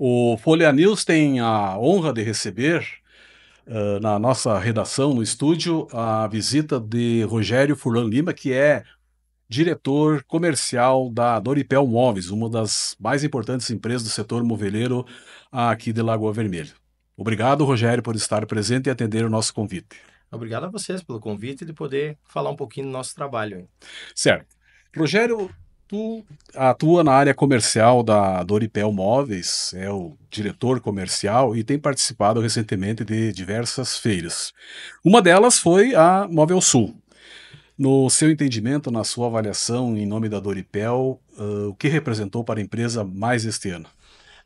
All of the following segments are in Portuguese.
O Folha News tem a honra de receber, na nossa redação, no estúdio, a visita de Rogério Furlan Lima, que é diretor comercial da Doripel Móveis, uma das mais importantes empresas do setor moveleiro aqui de Lagoa Vermelha. Obrigado, Rogério, por estar presente e atender o nosso convite. Obrigado a vocês pelo convite e de poder falar um pouquinho do nosso trabalho aí. Certo. Rogério, tu atua na área comercial da Doripel Móveis, é o diretor comercial e tem participado recentemente de diversas feiras. Uma delas foi a Móvel Sul. No seu entendimento, na sua avaliação em nome da Doripel, o que representou para a empresa mais este ano?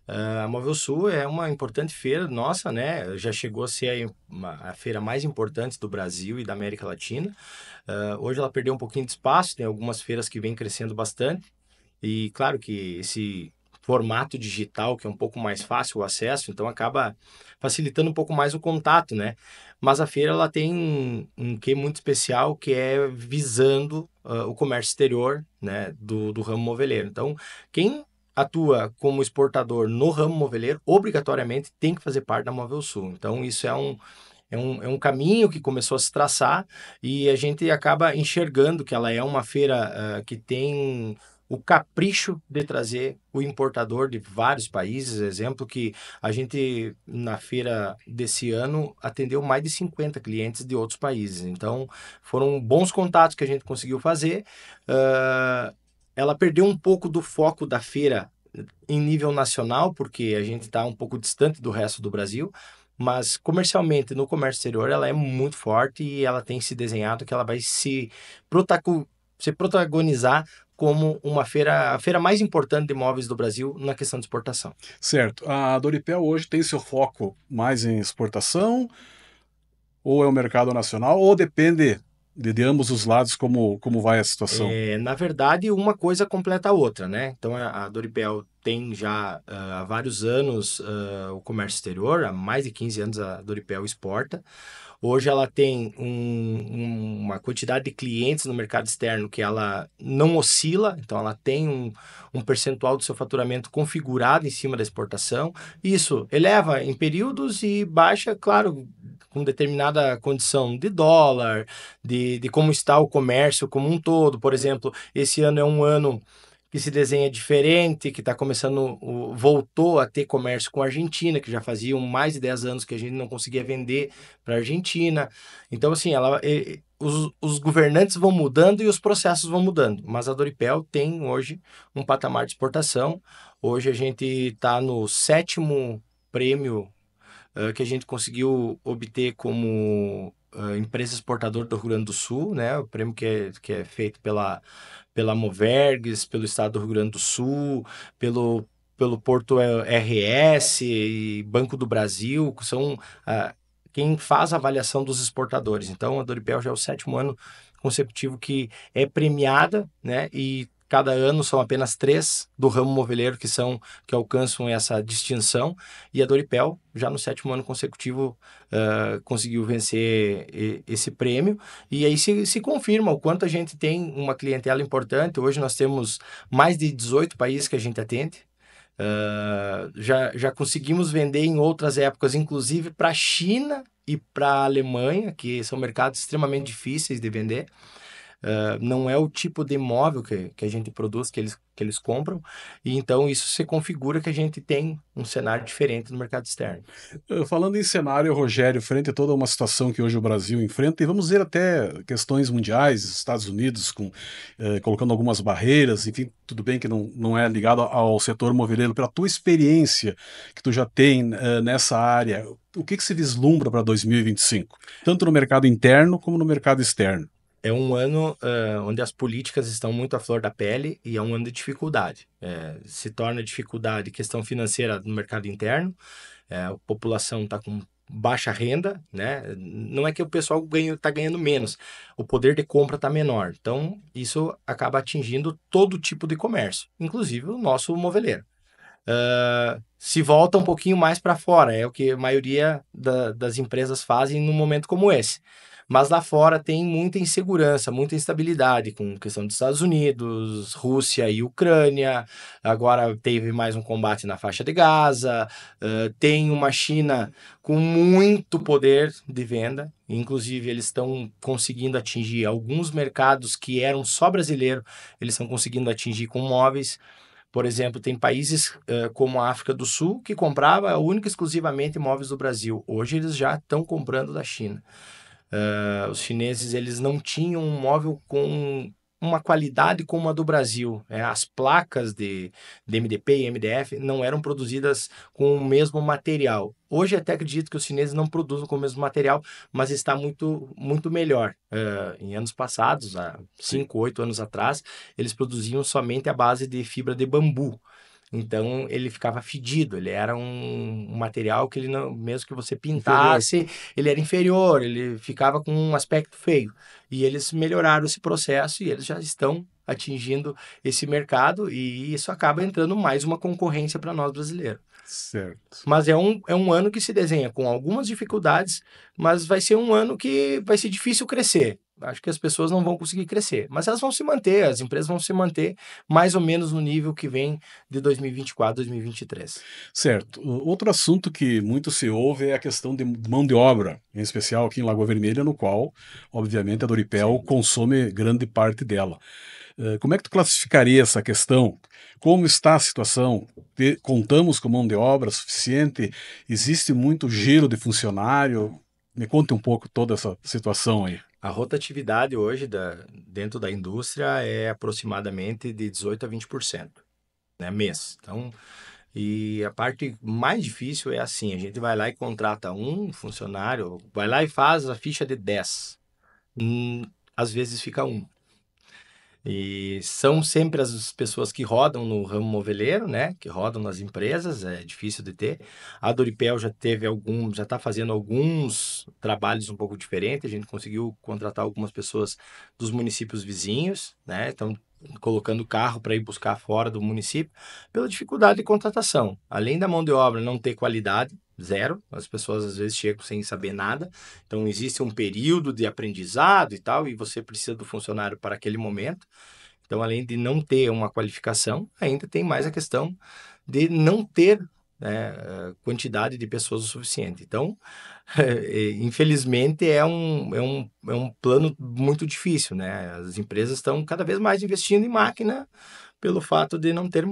A Móvel Sul é uma importante feira nossa, né? Já chegou a ser aí a feira mais importante do Brasil e da América Latina. Hoje ela perdeu um pouquinho de espaço, tem algumas feiras que vêm crescendo bastante. E claro que esse formato digital, que é um pouco mais fácil o acesso, então acaba facilitando um pouco mais o contato, né? Mas a feira ela tem um quê muito especial que é visando o comércio exterior, né, do ramo moveleiro. Então, quem atua como exportador no ramo moveleiro, obrigatoriamente tem que fazer parte da Móvel Sul. Então, isso é um caminho que começou a se traçar e a gente acaba enxergando que ela é uma feira que tem o capricho de trazer o importador de vários países. Exemplo que a gente, na feira desse ano, atendeu mais de 50 clientes de outros países. Então, foram bons contatos que a gente conseguiu fazer. Uh, Ela perdeu um pouco do foco da feira em nível nacional, porque a gente está um pouco distante do resto do Brasil, mas comercialmente, no comércio exterior, ela é muito forte e ela tem se desenhado que ela vai se protagonizar como a feira mais importante de imóveis do Brasil na questão de exportação. Certo. A Doripel hoje tem seu foco mais em exportação, ou é o mercado nacional, ou depende de ambos os lados como vai a situação? Na verdade, uma coisa completa a outra, né? Então, a Doripel tem já há vários anos o comércio exterior, há mais de 15 anos a Doripel exporta. Hoje ela tem uma quantidade de clientes no mercado externo que ela não oscila, então ela tem um percentual do seu faturamento configurado em cima da exportação. Isso eleva em períodos e baixa, claro, com determinada condição de dólar, de como está o comércio como um todo. Por exemplo, esse ano é um ano que se desenha diferente, que está começando, voltou a ter comércio com a Argentina, que já faziam mais de 10 anos que a gente não conseguia vender para a Argentina. Então, assim, os governantes vão mudando e os processos vão mudando, mas a Doripel tem hoje um patamar de exportação. Hoje a gente está no sétimo prêmio que a gente conseguiu obter como empresa exportadora do Rio Grande do Sul, né? O prêmio que é feito pela Movergues, pelo estado do Rio Grande do Sul, pelo Porto RS e Banco do Brasil, que são quem faz a avaliação dos exportadores. Então, a Doripel já é o sétimo ano consecutivo que é premiada, né? E cada ano são apenas 3 do ramo moveleiro que alcançam essa distinção, e a Doripel, já no sétimo ano consecutivo, conseguiu vencer esse prêmio, e aí se confirma o quanto a gente tem uma clientela importante. Hoje nós temos mais de 18 países que a gente atende. Já conseguimos vender em outras épocas, inclusive para a China e para a Alemanha, que são mercados extremamente difíceis de vender. Não é o tipo de imóvel que a gente produz, que eles compram, e então isso se configura que a gente tem um cenário diferente no mercado externo. Falando em cenário, Rogério, frente a toda uma situação que hoje o Brasil enfrenta, e vamos ver até questões mundiais, Estados Unidos colocando algumas barreiras, enfim, tudo bem que não é ligado ao setor moveleiro, pela tua experiência que tu já tem nessa área, o que se vislumbra para 2025, tanto no mercado interno como no mercado externo? É um ano onde as políticas estão muito à flor da pele e é um ano de dificuldade. Se torna dificuldade questão financeira no mercado interno, a população está com baixa renda, né? Não é que o pessoal está ganhando menos, o poder de compra está menor. Então, isso acaba atingindo todo tipo de comércio, inclusive o nosso moveleiro. Se volta um pouquinho mais para fora, é o que a maioria das empresas fazem num momento como esse. Mas lá fora tem muita insegurança, muita instabilidade com questão dos Estados Unidos, Rússia e Ucrânia. Agora teve mais um combate na faixa de Gaza. Tem uma China com muito poder de venda. Inclusive, eles estão conseguindo atingir alguns mercados que eram só brasileiro, eles estão conseguindo atingir com móveis. Por exemplo, tem países como a África do Sul que comprava única e exclusivamente móveis do Brasil. Hoje eles já estão comprando da China. Os chineses eles não tinham um móvel com uma qualidade como a do Brasil. As placas de MDP e MDF não eram produzidas com o mesmo material. Hoje até acredito que os chineses não produzem com o mesmo material, mas está muito, muito melhor. Em anos passados, há Sim. 5, 8 anos atrás, eles produziam somente a base de fibra de bambu. Então ele ficava fedido, ele era um material que ele não, mesmo que você Inferior. pintasse, ele era inferior, ele ficava com um aspecto feio. E eles melhoraram esse processo e eles já estão atingindo esse mercado e isso acaba entrando mais uma concorrência para nós brasileiros. Certo. Mas é um ano que se desenha com algumas dificuldades, mas vai ser um ano que vai ser difícil crescer. Acho que as pessoas não vão conseguir crescer, mas elas vão se manter, as empresas vão se manter mais ou menos no nível que vem de 2024, 2023. Certo. Outro assunto que muito se ouve é a questão de mão de obra, em especial aqui em Lagoa Vermelha, no qual, obviamente, a Doripel Sim. consome grande parte dela. Como é que tu classificaria essa questão? Como está a situação? Contamos com mão de obra suficiente? Existe muito giro de funcionário? Me conte um pouco toda essa situação aí. A rotatividade hoje dentro da indústria é aproximadamente de 18 a 20%, né, mês. Então, e a parte mais difícil é assim, a gente vai lá e contrata um funcionário, vai lá e faz a ficha de 10. Às vezes fica um. E são sempre as pessoas que rodam no ramo moveleiro, né? Que rodam nas empresas, é difícil de ter. A Doripel já está fazendo alguns trabalhos um pouco diferentes. A gente conseguiu contratar algumas pessoas dos municípios vizinhos, né? Estão colocando carro para ir buscar fora do município, pela dificuldade de contratação. Além da mão de obra não ter qualidade, zero, as pessoas às vezes chegam sem saber nada. Então existe um período de aprendizado e tal, e você precisa do funcionário para aquele momento. Então, além de não ter uma qualificação, ainda tem mais a questão de não ter, né, quantidade de pessoas o suficiente. Então, infelizmente, é um plano muito difícil, né? As empresas estão cada vez mais investindo em máquina pelo fato de não ter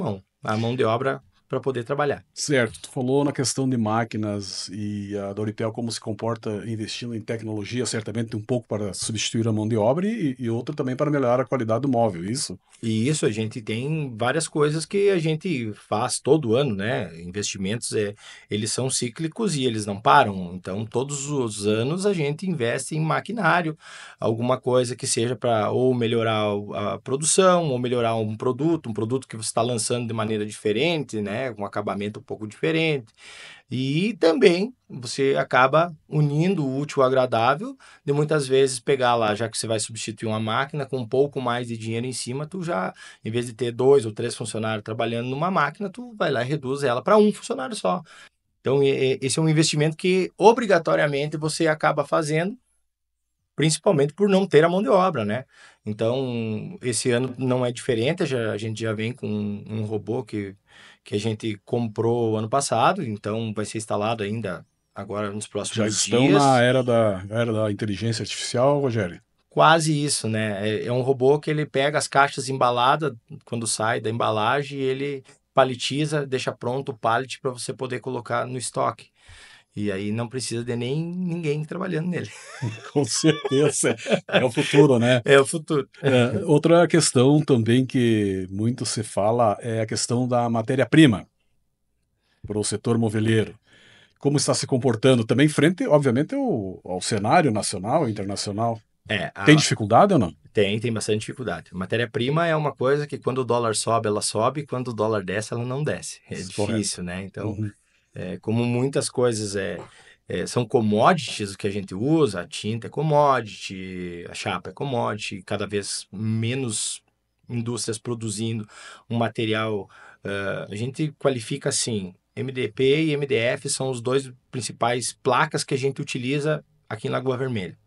a mão de obra para poder trabalhar. Certo, tu falou na questão de máquinas e a Doripel como se comporta investindo em tecnologia, certamente um pouco para substituir a mão de obra e outra também para melhorar a qualidade do móvel, isso? E isso a gente tem várias coisas que a gente faz todo ano, né? Investimentos, eles são cíclicos e eles não param. Então, todos os anos a gente investe em maquinário, alguma coisa que seja para ou melhorar a produção, ou melhorar um produto que você está lançando de maneira diferente, né? Com um acabamento um pouco diferente. E também você acaba unindo o útil ao agradável, de muitas vezes pegar lá, já que você vai substituir uma máquina com um pouco mais de dinheiro em cima, tu já, em vez de ter 2 ou 3 funcionários trabalhando numa máquina, tu vai lá e reduz ela para um funcionário só. Então, esse é um investimento que obrigatoriamente você acaba fazendo, principalmente por não ter a mão de obra, né? Então, esse ano não é diferente, a gente já vem com um robô que a gente comprou ano passado, então vai ser instalado ainda agora nos Já próximos estão na dias. era da inteligência artificial, Rogério? Quase isso, né? É um robô que ele pega as caixas embaladas, quando sai da embalagem, ele paletiza, deixa pronto o pallet para você poder colocar no estoque. E aí não precisa de nem ninguém trabalhando nele. Com certeza, é o futuro, né? É o futuro. Outra questão também que muito se fala é a questão da matéria-prima para o setor moveleiro. Como está se comportando também frente, obviamente, ao cenário nacional e internacional. É, Tem dificuldade ou não? tem bastante dificuldade. Matéria-prima é uma coisa que quando o dólar sobe, ela sobe, quando o dólar desce, ela não desce. É Correto. difícil, né? Então, Uhum. como muitas coisas são commodities que a gente usa, a tinta é commodity, a chapa é commodity, cada vez menos indústrias produzindo um material. A gente qualifica assim, MDP e MDF são os dois principais placas que a gente utiliza aqui em Lagoa Vermelha.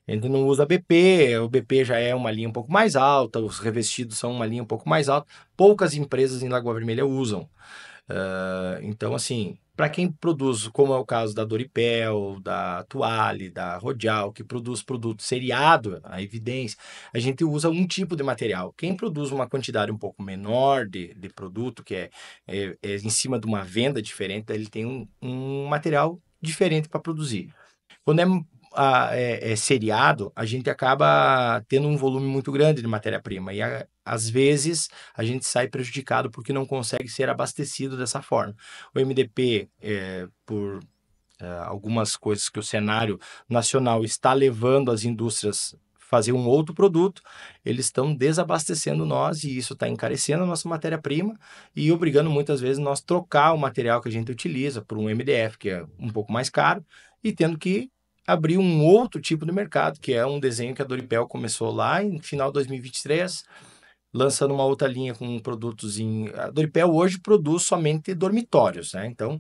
A gente não usa BP, o BP já é uma linha um pouco mais alta, os revestidos são uma linha um pouco mais alta. Poucas empresas em Lagoa Vermelha usam. Então, assim, para quem produz, como é o caso da Doripel, da Tuale, da Rodial, que produz produto seriado, a Evidência, a gente usa um tipo de material. Quem produz uma quantidade um pouco menor de produto, que é em cima de uma venda diferente, ele tem um material diferente para produzir. Quando é seriado, a gente acaba tendo um volume muito grande de matéria-prima e às vezes a gente sai prejudicado porque não consegue ser abastecido dessa forma. O MDP, por algumas coisas que o cenário nacional está levando as indústrias fazer um outro produto, eles estão desabastecendo nós e isso está encarecendo a nossa matéria-prima e obrigando muitas vezes nós trocar o material que a gente utiliza por um MDF, que é um pouco mais caro, e tendo que abrir um outro tipo de mercado, que é um desenho que a Doripel começou lá em final de 2023, lançando uma outra linha com produtos em... A Doripel hoje produz somente dormitórios, né? Então,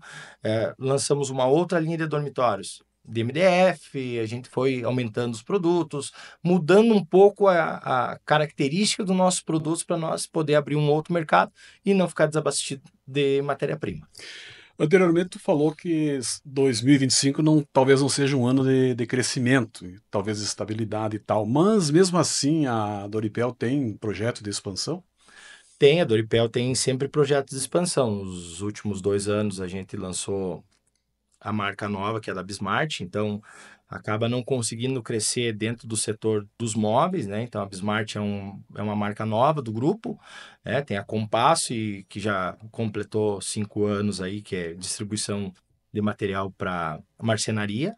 lançamos uma outra linha de dormitórios de MDF, a gente foi aumentando os produtos, mudando um pouco a característica dos nossos produtos para nós poder abrir um outro mercado e não ficar desabastecido de matéria-prima. Anteriormente, tu falou que 2025 talvez não seja um ano de crescimento, talvez estabilidade e tal, mas mesmo assim a Doripel tem projeto de expansão? Tem, a Doripel tem sempre projetos de expansão. Nos últimos 2 anos a gente lançou a marca nova, que é da Bismart, então acaba não conseguindo crescer dentro do setor dos móveis, né? Então a Bismart é uma marca nova do grupo, né? Tem a Compasso, que já completou 5 anos aí, que é distribuição de material para marcenaria.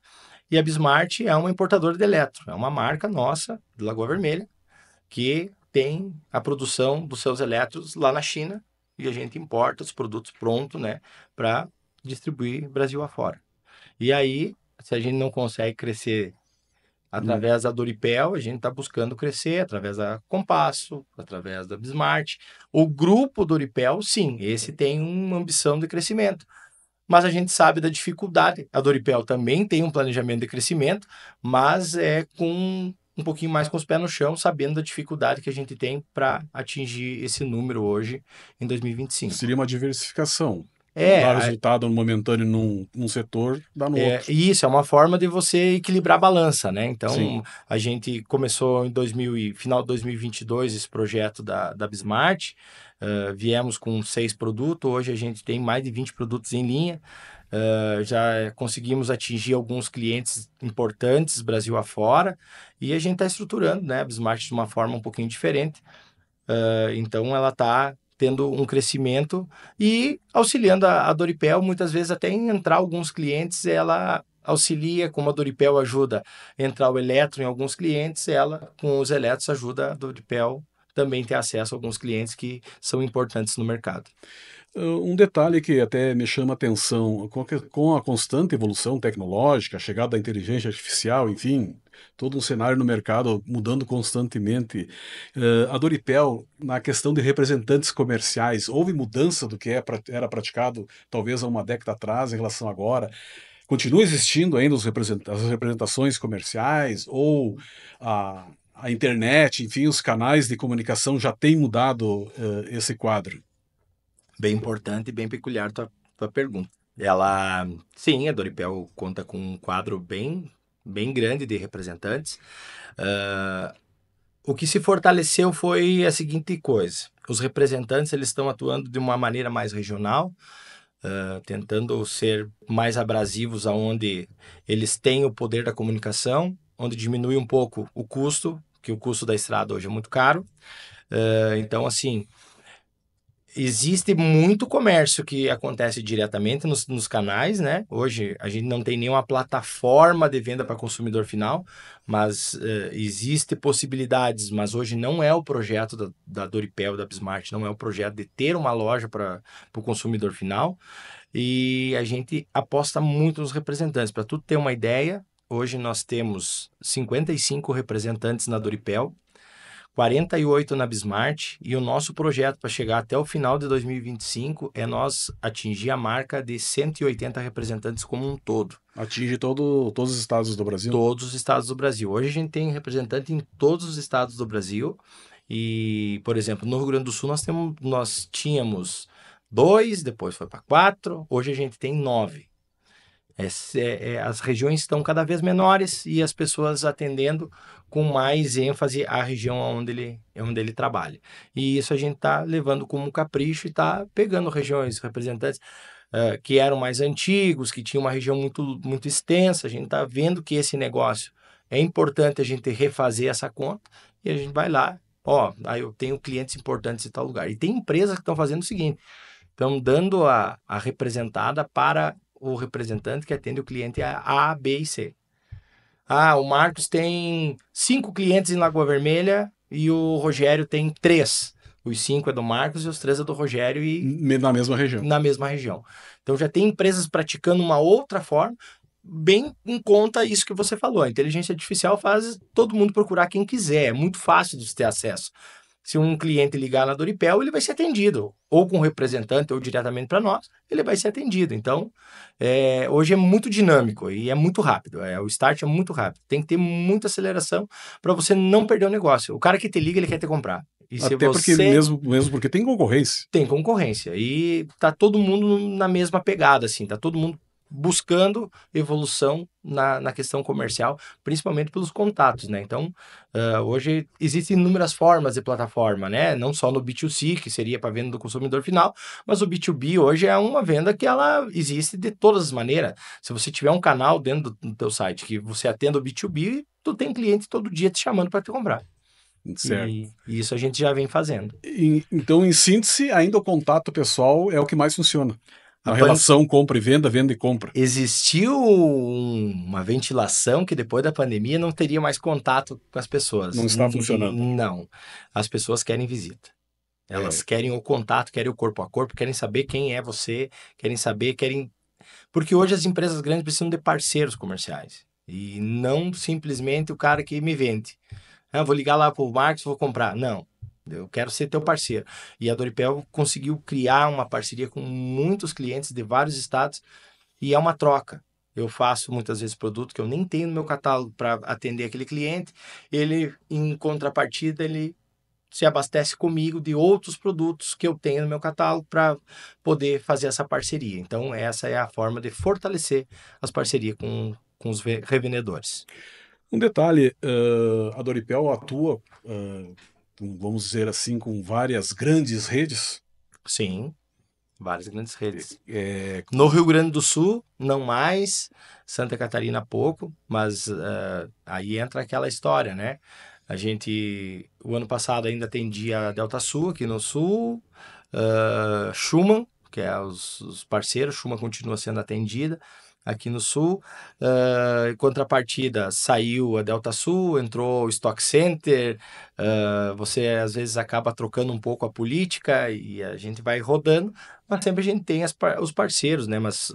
E a Bismart é uma importadora de eletro, é uma marca nossa, de Lagoa Vermelha, que tem a produção dos seus eletros lá na China e a gente importa os produtos prontos, né, para distribuir Brasil afora. E aí, se a gente não consegue crescer Hum. através da Doripel, a gente está buscando crescer através da Compasso, através da Bismart. O grupo Doripel, sim, esse tem uma ambição de crescimento. Mas a gente sabe da dificuldade. A Doripel também tem um planejamento de crescimento, mas é com um pouquinho mais com os pés no chão, sabendo da dificuldade que a gente tem para atingir esse número hoje em 2025. Seria uma diversificação. Dar É, resultado momentâneo num setor, dá no outro. isso é uma forma de você equilibrar a balança, né? Sim. Então, a gente começou em final de 2022 esse projeto da Bismart, viemos com 6 produtos, hoje a gente tem mais de 20 produtos em linha, já conseguimos atingir alguns clientes importantes Brasil afora, e a gente está estruturando, né, a Bismart de uma forma um pouquinho diferente. Então, ela está tendo um crescimento e auxiliando a Doripel, muitas vezes até em entrar alguns clientes, ela auxilia, como a Doripel ajuda a entrar o eletro em alguns clientes, ela com os eletros ajuda a Doripel também ter acesso a alguns clientes que são importantes no mercado. Um detalhe que até me chama a atenção, com a constante evolução tecnológica, a chegada da inteligência artificial, enfim, todo um cenário no mercado mudando constantemente, a Doripel, na questão de representantes comerciais, houve mudança do que era praticado talvez há uma década atrás em relação a agora? Continua existindo ainda as representações comerciais ou a internet, enfim, os canais de comunicação já têm mudado esse quadro? Bem importante e bem peculiar tua pergunta. Ela, sim, a Doripel conta com um quadro bem grande de representantes. O que se fortaleceu foi a seguinte coisa: os representantes eles estão atuando de uma maneira mais regional, tentando ser mais abrasivos aonde eles têm o poder da comunicação, onde diminui um pouco o custo, que o custo da estrada hoje é muito caro. Então, assim, existe muito comércio que acontece diretamente nos canais, né? Hoje a gente não tem nenhuma plataforma de venda para consumidor final, mas existe possibilidades, mas hoje não é o projeto da Doripel, da Bismart, não é o projeto de ter uma loja para o consumidor final. E a gente aposta muito nos representantes. Para tu ter uma ideia, hoje nós temos 55 representantes na Doripel, 48 na Bismart, e o nosso projeto para chegar até o final de 2025 é nós atingir a marca de 180 representantes como um todo. Atinge todos os estados do Brasil? Todos os estados do Brasil. Hoje a gente tem representante em todos os estados do Brasil e, por exemplo, no Rio Grande do Sul nós tínhamos 2, depois foi para 4, hoje a gente tem 9. As regiões estão cada vez menores e as pessoas atendendo com mais ênfase à região onde ele trabalha. E isso a gente está levando como um capricho e está pegando regiões, representantes que eram mais antigos, que tinham uma região muito, muito extensa. A gente está vendo que esse negócio é importante a gente refazer essa conta e a gente vai lá. Aí eu tenho clientes importantes em tal lugar. E tem empresas que estão fazendo o seguinte, estão dando a representada para o representante que atende o cliente A, B e C. O Marcos tem 5 clientes em Lagoa Vermelha e o Rogério tem 3. Os 5 é do Marcos e os 3 é do Rogério na mesma região. Na mesma região. Então já tem empresas praticando uma outra forma, bem em conta isso que você falou. A inteligência artificial faz todo mundo procurar quem quiser. É muito fácil de ter acesso. Se um cliente ligar na Doripel, ele vai ser atendido. Ou com o representante, ou diretamente para nós, ele vai ser atendido. Então, hoje é muito dinâmico e é muito rápido. O start é muito rápido. Tem que ter muita aceleração para você não perder o negócio. O cara que te liga, ele quer te comprar. E até porque mesmo porque tem concorrência. Tem concorrência. E tá todo mundo na mesma pegada, assim. Tá todo mundo buscando evolução na questão comercial, principalmente pelos contatos, né? Então, hoje existem inúmeras formas de plataforma, né? Não só no B2C, que seria para venda do consumidor final, mas o B2B hoje é uma venda que ela existe de todas as maneiras. Se você tiver um canal dentro do teu site que você atenda o B2B, tu tem cliente todo dia te chamando para te comprar. Certo. E isso a gente já vem fazendo. Então, em síntese, ainda o contato pessoal é o que mais funciona. A relação compra e venda, venda e compra. Existiu uma ventilação que depois da pandemia não teria mais contato com as pessoas. Não está funcionando. Não. As pessoas querem visita. Elas querem o contato, querem o corpo a corpo, querem saber quem é você, querem... Porque hoje as empresas grandes precisam de parceiros comerciais. E não simplesmente o cara que me vende. Vou ligar lá para o Marcos, vou comprar. Não. Eu quero ser teu parceiro. E a Doripel conseguiu criar uma parceria com muitos clientes de vários estados e é uma troca. Eu faço muitas vezes produto que eu nem tenho no meu catálogo para atender aquele cliente. Ele, em contrapartida, ele se abastece comigo de outros produtos que eu tenho no meu catálogo para poder fazer essa parceria. Então, essa é a forma de fortalecer as parcerias com os revendedores. Um detalhe, a Doripel atua... vamos dizer assim, com várias grandes redes? Sim, várias grandes redes. No Rio Grande do Sul, não mais, Santa Catarina pouco, mas aí entra aquela história, né? O ano passado ainda atendia a Delta Sul, aqui no Sul, Schumann, que é os parceiros, Schumann continua sendo atendida aqui no Sul. Em contrapartida, saiu a Delta Sul, entrou o Stock Center, você às vezes acaba trocando um pouco a política e a gente vai rodando, mas sempre a gente tem os parceiros, né? Mas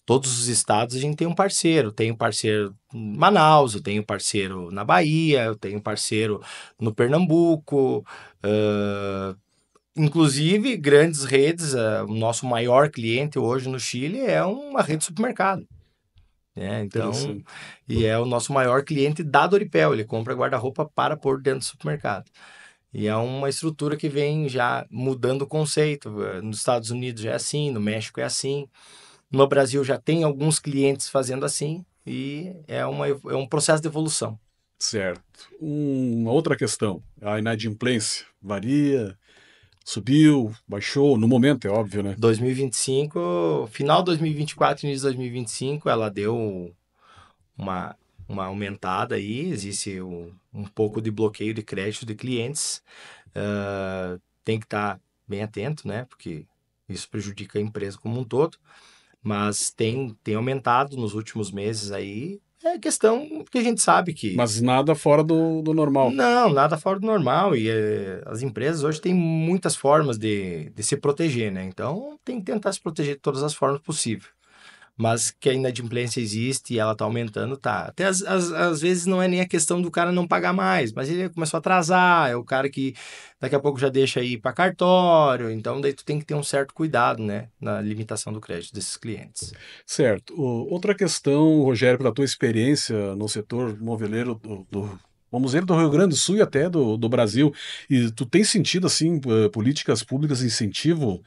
todos os estados a gente tem um parceiro. Tem um parceiro em Manaus, eu tenho um parceiro na Bahia, eu tenho um parceiro no Pernambuco, inclusive, grandes redes, o nosso maior cliente hoje no Chile é uma rede de supermercado. Então, e é o nosso maior cliente da Doripel, ele compra guarda-roupa para pôr dentro do supermercado. E é uma estrutura que vem já mudando o conceito. Nos Estados Unidos já é assim, no México é assim. No Brasil já tem alguns clientes fazendo assim e é um processo de evolução. Certo. Uma outra questão, a inadimplência varia... Subiu, baixou, no momento é óbvio, né? 2025, final de 2024, início de 2025, ela deu uma aumentada aí, existe um pouco de bloqueio de crédito de clientes, tem que estar bem atento, né? Porque isso prejudica a empresa como um todo, mas tem aumentado nos últimos meses aí. É questão que a gente sabe que... Mas nada fora do normal. Não, nada fora do normal. E as empresas hoje têm muitas formas de se proteger, né? Então, tem que tentar se proteger de todas as formas possíveis. mas que a inadimplência existe e ela está aumentando, tá. Até às vezes não é nem a questão do cara não pagar mais, mas ele começou a atrasar, é o cara que daqui a pouco já deixa ir para cartório, então daí tu tem que ter um certo cuidado, né, na limitação do crédito desses clientes. Certo. Outra questão, Rogério, pela tua experiência no setor moveleiro vamos dizer, do Rio Grande do Sul e até do Brasil, e tu tem sentido, assim, políticas públicas de incentivo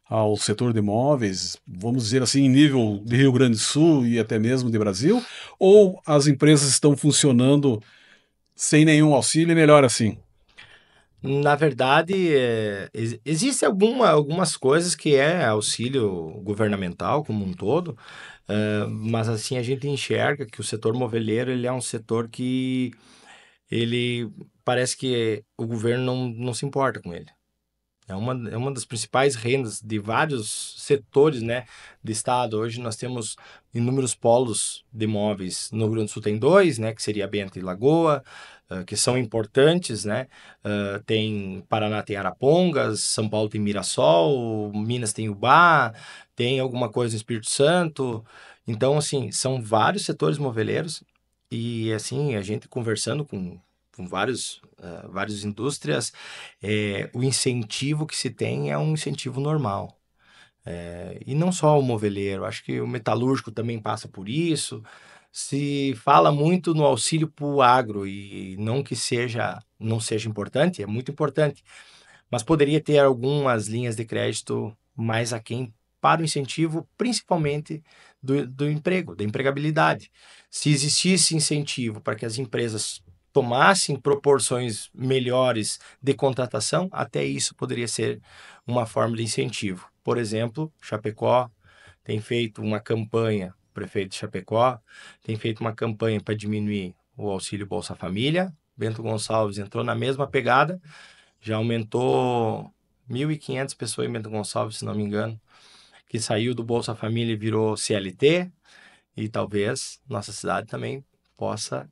ao setor de imóveis, vamos dizer assim, em nível de Rio Grande do Sul e até mesmo de Brasil? Ou as empresas estão funcionando sem nenhum auxílio e melhor assim? Na verdade, existe algumas coisas que é auxílio governamental como um todo, mas assim a gente enxerga que o setor moveleiro ele é um setor que ele parece que o governo não se importa com ele. É uma das principais rendas de vários setores, né, do estado. Hoje nós temos inúmeros polos de imóveis. No Rio Grande do Sul tem dois, né, que seria Bento e Lagoa, que são importantes, né. Tem Paraná tem Arapongas, São Paulo tem Mirassol, Minas tem Ubá, tem alguma coisa no Espírito Santo. Então, assim, são vários setores moveleiros e, assim, a gente conversando com várias indústrias, o incentivo que se tem é um incentivo normal. E não só o moveleiro, acho que o metalúrgico também passa por isso. Se fala muito no auxílio para o agro, e não que não seja importante, é muito importante, mas poderia ter algumas linhas de crédito mais aquém para o incentivo, principalmente do emprego, da empregabilidade. Se existisse incentivo para que as empresas tomassem proporções melhores de contratação, até isso poderia ser uma forma de incentivo. Por exemplo, Chapecó tem feito uma campanha, o prefeito de Chapecó tem feito uma campanha para diminuir o auxílio Bolsa Família. Bento Gonçalves entrou na mesma pegada, já aumentou 1.500 pessoas em Bento Gonçalves, se não me engano, que saiu do Bolsa Família e virou CLT, e talvez nossa cidade também possa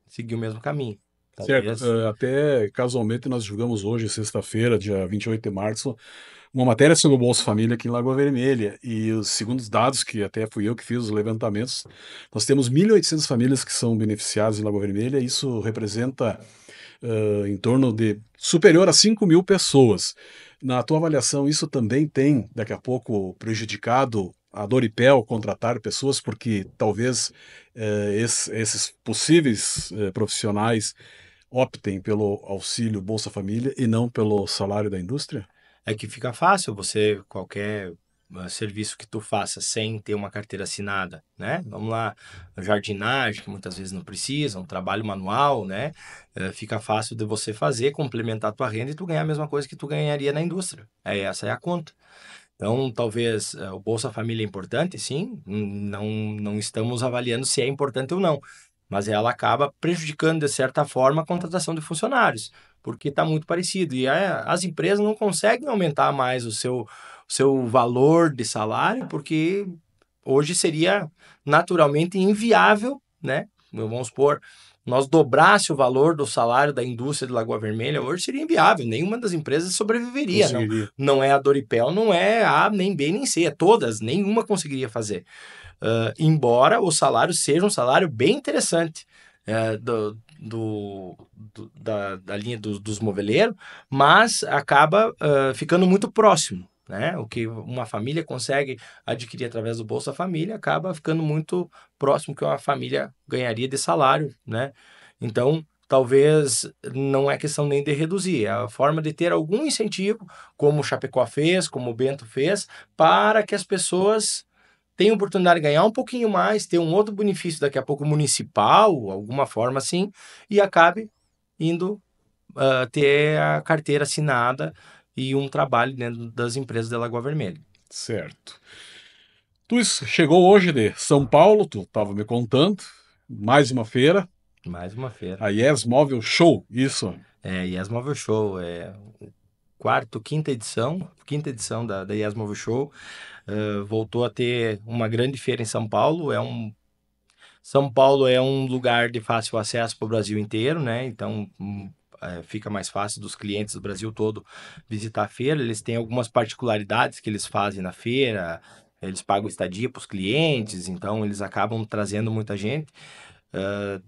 seguir o mesmo caminho. Certo. Talvez. Até casualmente nós divulgamos hoje, sexta-feira, dia 28 de março, uma matéria sobre o Bolsa Família aqui em Lagoa Vermelha. E segundo os dados, que até fui eu que fiz os levantamentos, nós temos 1.800 famílias que são beneficiadas em Lagoa Vermelha. E isso representa em torno de superior a 5.000 pessoas. Na tua avaliação, isso também tem, daqui a pouco, prejudicado a Doripel contratar pessoas, porque talvez esses possíveis profissionais optem pelo auxílio Bolsa Família e não pelo salário da indústria? É que fica fácil você, qualquer serviço que tu faça sem ter uma carteira assinada, né? Vamos lá, jardinagem, que muitas vezes não precisa, um trabalho manual, né? Fica fácil de você fazer, complementar a tua renda e tu ganhar a mesma coisa que tu ganharia na indústria. Essa é a conta. Então, talvez o Bolsa Família é importante, sim, não estamos avaliando se é importante ou não, mas ela acaba prejudicando, de certa forma, a contratação de funcionários, porque está muito parecido. E as empresas não conseguem aumentar mais o seu valor de salário, porque hoje seria naturalmente inviável, né? Vamos supor, nós dobrasse o valor do salário da indústria de Lagoa Vermelha, hoje seria inviável, nenhuma das empresas sobreviveria, não, Conseguiria. não é a Doripel, não é A, nem B, nem C, é todas, nenhuma conseguiria fazer. Embora o salário seja um salário bem interessante, da linha dos moveleiros, mas acaba ficando muito próximo. Né? O que uma família consegue adquirir através do Bolsa Família acaba ficando muito próximo que uma família ganharia de salário, né? Então, talvez não é questão nem de reduzir, é a forma de ter algum incentivo, como o Chapecó fez, como o Bento fez, para que as pessoas tenham oportunidade de ganhar um pouquinho mais, ter um outro benefício daqui a pouco municipal, alguma forma assim, e acabe indo ter a carteira assinada e um trabalho dentro das empresas da Lagoa Vermelha. Certo. Tu chegou hoje de São Paulo, tu estava me contando, mais uma feira, Mais uma feira. a Yes Móvel Show, isso. Yes Móvel Show, quinta edição da Yes Móvel Show. Voltou a ter uma grande feira em São Paulo. São Paulo é um lugar de fácil acesso para o Brasil inteiro, né? Então, fica mais fácil dos clientes do Brasil todo visitar a feira. Eles têm algumas particularidades que eles fazem na feira. eles pagam estadia para os clientes, então eles acabam trazendo muita gente.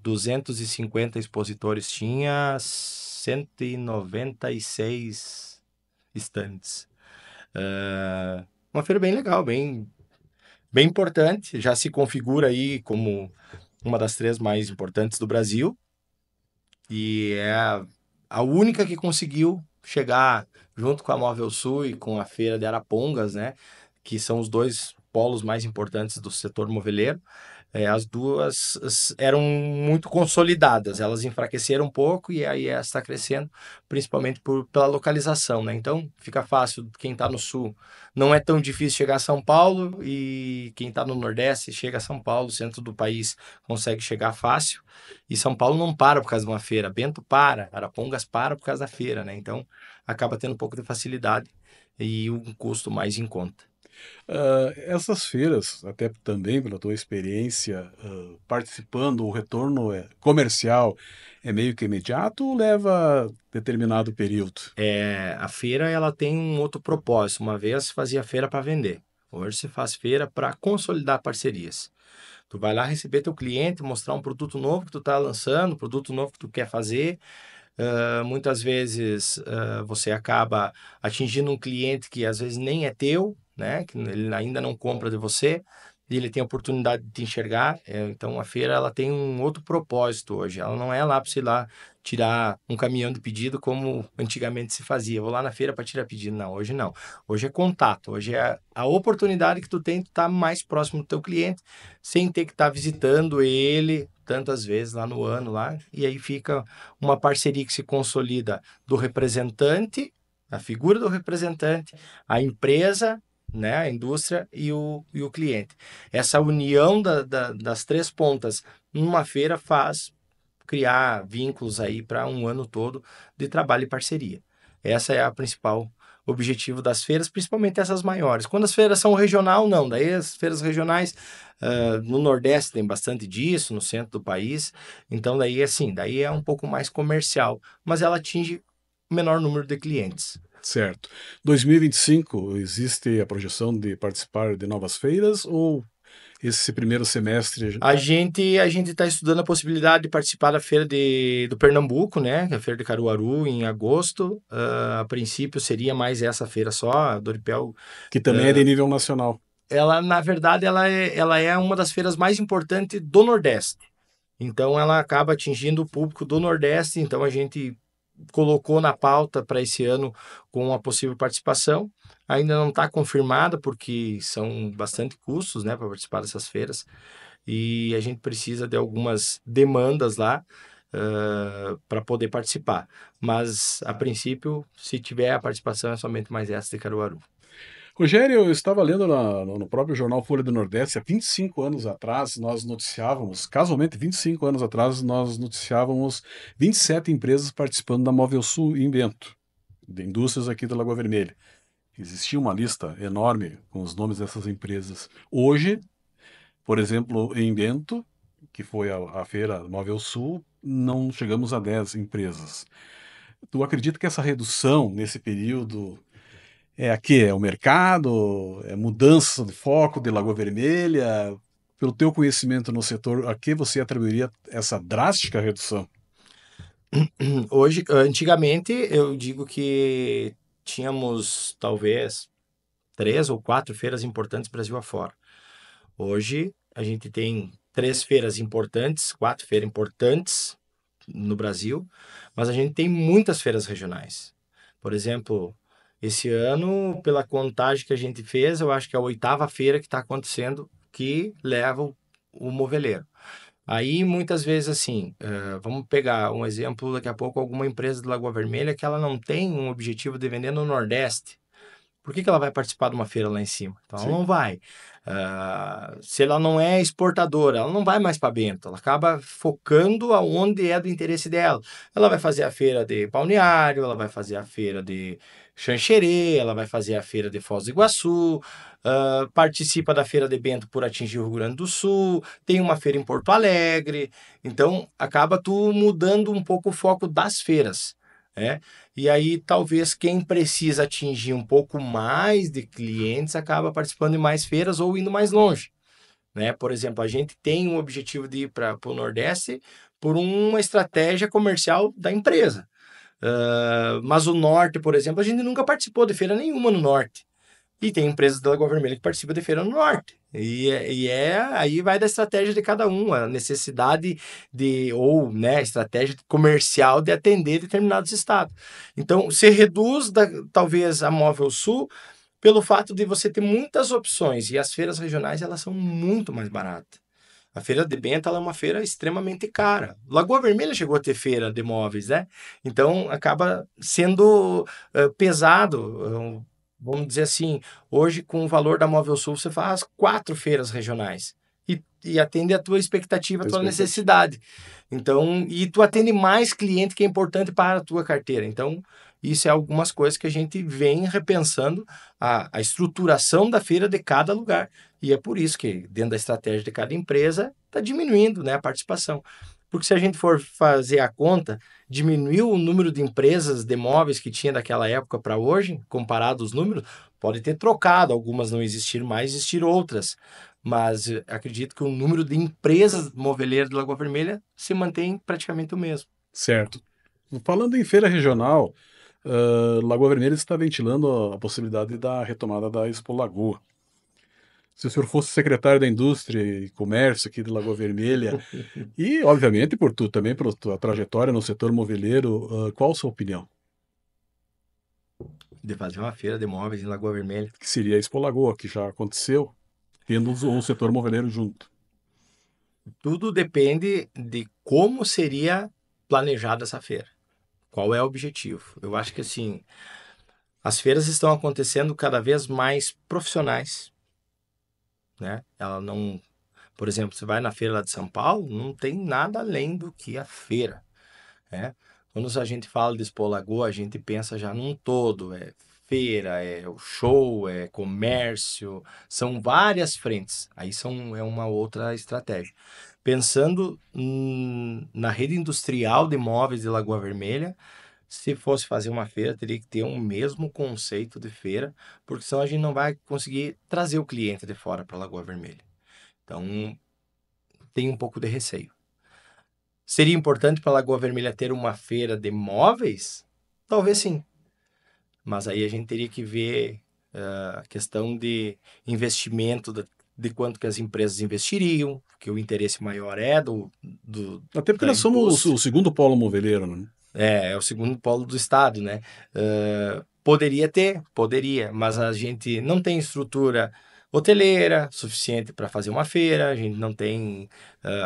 250 expositores tinha 196 estandes. Uma feira bem legal, bem importante, já se configura aí como uma das 3 mais importantes do Brasil e é a única que conseguiu chegar junto com a Móvel Sul e com a feira de Arapongas, né, que são os 2 polos mais importantes do setor moveleiro. As duas eram muito consolidadas, elas enfraqueceram um pouco e aí essa está crescendo, principalmente pela localização, né? Então fica fácil, quem está no sul não é tão difícil chegar a São Paulo e quem está no Nordeste chega a São Paulo, centro do país consegue chegar fácil e São Paulo não para por causa de uma feira, Bento para, Arapongas para por causa da feira, né? Então acaba tendo um pouco de facilidade e um custo mais em conta. Essas feiras, até também pela tua experiência participando, o retorno comercial é meio que imediato ou leva determinado período? A feira ela tem um outro propósito. Uma vez fazia feira para vender. Hoje se faz feira para consolidar parcerias. Tu vai lá receber teu cliente, mostrar um produto novo que tu está lançando, produto novo que tu quer fazer. Muitas vezes você acaba atingindo um cliente que às vezes nem é teu, né? Que ele ainda não compra de você e ele tem a oportunidade de te enxergar. Então a feira ela tem um outro propósito hoje. Ela não é lá para você ir lá tirar um caminhão de pedido como antigamente se fazia. Vou lá na feira para tirar pedido. Não, hoje não. Hoje é contato. Hoje é a oportunidade que tu tem de estar mais próximo do teu cliente sem ter que estar visitando ele tantas vezes lá no ano lá. E aí fica uma parceria que se consolida do representante, a figura do representante, a empresa, né, a indústria e o cliente. Essa união das 3 pontas numa feira faz criar vínculos aí para um ano todo de trabalho e parceria. Essa é a principal objetivo das feiras, principalmente essas maiores. Quando as feiras são regional, não. Daí as feiras regionais, no Nordeste tem bastante disso, no centro do país. Então daí assim, daí é um pouco mais comercial, mas ela atinge o menor número de clientes. Certo. 2025, existe a projeção de participar de novas feiras ou esse primeiro semestre? A gente está estudando a possibilidade de participar da feira do Pernambuco, né? Que é a feira de Caruaru em agosto. A princípio seria mais essa feira só, a Doripel. Que também é de nível nacional. Ela, na verdade, ela é uma das feiras mais importantes do Nordeste. Então, ela acaba atingindo o público do Nordeste. Então, a gente colocou na pauta para esse ano com a possível participação. Ainda não está confirmada, porque são bastante custos, né, para participar dessas feiras. E a gente precisa de algumas demandas lá para poder participar. Mas, a princípio, se tiver a participação, é somente mais essa de Caruaru. Rogério, eu estava lendo no próprio jornal Folha do Nordeste, há 25 anos atrás, nós noticiávamos, casualmente 25 anos atrás, nós noticiávamos 27 empresas participando da Móvel Sul em Bento, de indústrias aqui da Lagoa Vermelha. Existia uma lista enorme com os nomes dessas empresas. Hoje, por exemplo, em Bento, que foi a feira Móvel Sul, não chegamos a 10 empresas. Tu acredita que essa redução nesse período é aqui, é o mercado, é mudança de foco de Lagoa Vermelha? Pelo teu conhecimento no setor, a que você atribuiria essa drástica redução? Hoje, antigamente, eu digo que tínhamos talvez 3 ou 4 feiras importantes Brasil afora. Hoje, a gente tem 3 feiras importantes, 4 feiras importantes no Brasil, mas a gente tem muitas feiras regionais. Por exemplo, esse ano, pela contagem que a gente fez, eu acho que é a 8ª feira que está acontecendo que leva o moveleiro. Aí, muitas vezes, assim, vamos pegar um exemplo, daqui a pouco, alguma empresa de Lagoa Vermelha que ela não tem um objetivo de vender no Nordeste. Por que ela vai participar de uma feira lá em cima? Então, ela Sim. não vai. Se ela não é exportadora, ela não vai mais para Bento. Ela acaba focando aonde é do interesse dela. Ela vai fazer a feira de Balneário, ela vai fazer a feira de Xanxerê, ela vai fazer a feira de Foz do Iguaçu, participa da feira de Bento por atingir o Rio Grande do Sul, tem uma feira em Porto Alegre. Então, acaba tu mudando um pouco o foco das feiras. né? E aí talvez quem precisa atingir um pouco mais de clientes acaba participando de mais feiras ou indo mais longe, né? Por exemplo, a gente tem um objetivo de ir para o Nordeste por uma estratégia comercial da empresa. Mas o Norte, por exemplo, a gente nunca participou de feira nenhuma no Norte. E tem empresas da Lagoa Vermelha que participam de feira no Norte. Aí vai da estratégia de cada um, a necessidade de, ou né, estratégia comercial de atender determinados estados. Então, se reduz talvez a Móvel Sul pelo fato de você ter muitas opções e as feiras regionais elas são muito mais baratas. A feira de Bento ela é uma feira extremamente cara. Lagoa Vermelha chegou a ter feira de móveis, né? Então acaba sendo pesado. Vamos dizer assim, hoje com o valor da Móvel Sul você faz 4 feiras regionais e atende a tua expectativa, a tua Expectativa. necessidade. Então, e tu atende mais cliente que é importante para a tua carteira. Então, isso é algumas coisas que a gente vem repensando a estruturação da feira de cada lugar. E é por isso que, dentro da estratégia de cada empresa, está diminuindo, né, a participação. Porque se a gente for fazer a conta, diminuiu o número de empresas de imóveis que tinha daquela época para hoje, comparado os números, pode ter trocado, algumas não existiram mais, existiram outras. Mas acredito que o número de empresas moveleiras de Lagoa Vermelha se mantém praticamente o mesmo. Certo. Falando em feira regional, Lagoa Vermelha está ventilando a possibilidade da retomada da Expo Lagoa. Se o senhor fosse secretário da Indústria e Comércio aqui de Lagoa Vermelha, e obviamente por tu também, pela tua trajetória no setor moveleiro, qual a sua opinião? De fazer uma feira de móveis em Lagoa Vermelha. Que seria a Expo Lagoa, que já aconteceu, tendo um setor moveleiro junto. Tudo depende de como seria planejada essa feira. Qual é o objetivo? Eu acho que assim, as feiras estão acontecendo cada vez mais profissionais, né? Ela não, por exemplo, você vai na feira lá de São Paulo, não tem nada além do que a feira, né? Quando a gente fala de Expo Lagoa, a gente pensa já num todo, é feira, é o show, é comércio, são várias frentes. Aí é uma outra estratégia. Pensando na rede industrial de imóveis de Lagoa Vermelha, se fosse fazer uma feira, teria que ter um mesmo conceito de feira, porque senão a gente não vai conseguir trazer o cliente de fora para Lagoa Vermelha. Então, tem um pouco de receio. Seria importante para Lagoa Vermelha ter uma feira de móveis? Talvez sim. Mas aí a gente teria que ver a questão de investimento, de quanto que as empresas investiriam, que o interesse maior é Até porque da nós somos o indústria. segundo polo moveleiro, né? É o segundo polo do estado, né? Poderia ter, poderia, mas a gente não tem estrutura hoteleira suficiente para fazer uma feira, a gente não tem,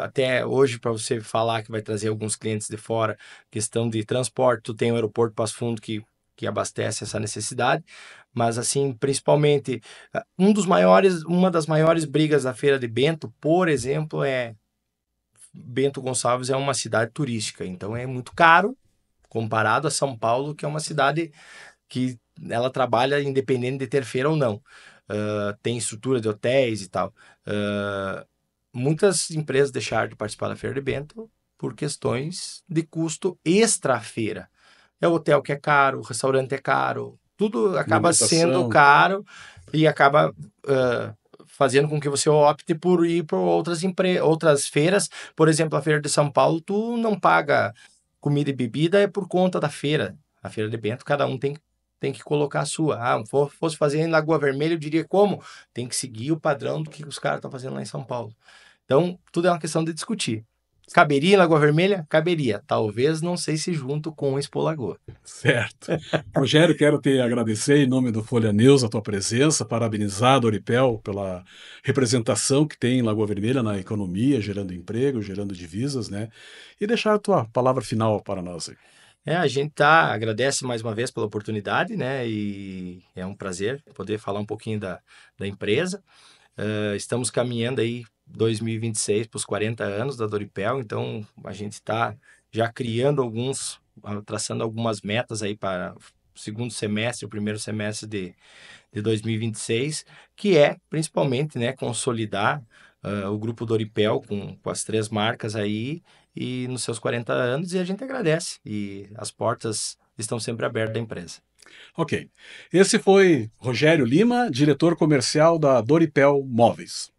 até hoje, para você falar que vai trazer alguns clientes de fora, questão de transporte, tu tem o aeroporto Passo Fundo que abastece essa necessidade, mas assim, principalmente, uma das maiores brigas da Feira de Bento, por exemplo, Bento Gonçalves é uma cidade turística, então é muito caro comparado a São Paulo, que é uma cidade que ela trabalha independente de ter feira ou não. Tem estrutura de hotéis e tal. Muitas empresas deixaram de participar da Feira de Bento por questões de custo extra-feira. É o hotel que é caro, o restaurante é caro, tudo acaba sendo Alimentação. caro e acaba fazendo com que você opte por ir para outras feiras. Por exemplo, a Feira de São Paulo, tu não paga comida e bebida, é por conta da feira. A Feira de Bento, cada um tem que colocar a sua. Fosse fazer em Lagoa Vermelha, eu diria como? Tem que seguir o padrão do que os caras estão fazendo lá em São Paulo. Então, tudo é uma questão de discutir. Caberia em Lagoa Vermelha? Caberia. Talvez, não sei se junto com o Expo Lagoa. Certo. Rogério, quero te agradecer em nome do Folha News a tua presença, parabenizar a Doripel pela representação que tem em Lagoa Vermelha na economia, gerando emprego, gerando divisas, né? E deixar a tua palavra final para nós aí. A gente agradece mais uma vez pela oportunidade, né? E é um prazer poder falar um pouquinho da empresa. Estamos caminhando aí 2026 para os 40 anos da Doripel, então a gente está já criando traçando algumas metas aí para o segundo semestre, o primeiro semestre de 2026, que é principalmente, né, consolidar o grupo Doripel com as 3 marcas aí e nos seus 40 anos, e a gente agradece. E as portas estão sempre abertas à empresa. Ok. Esse foi Rogério Lima, diretor comercial da Doripel Móveis.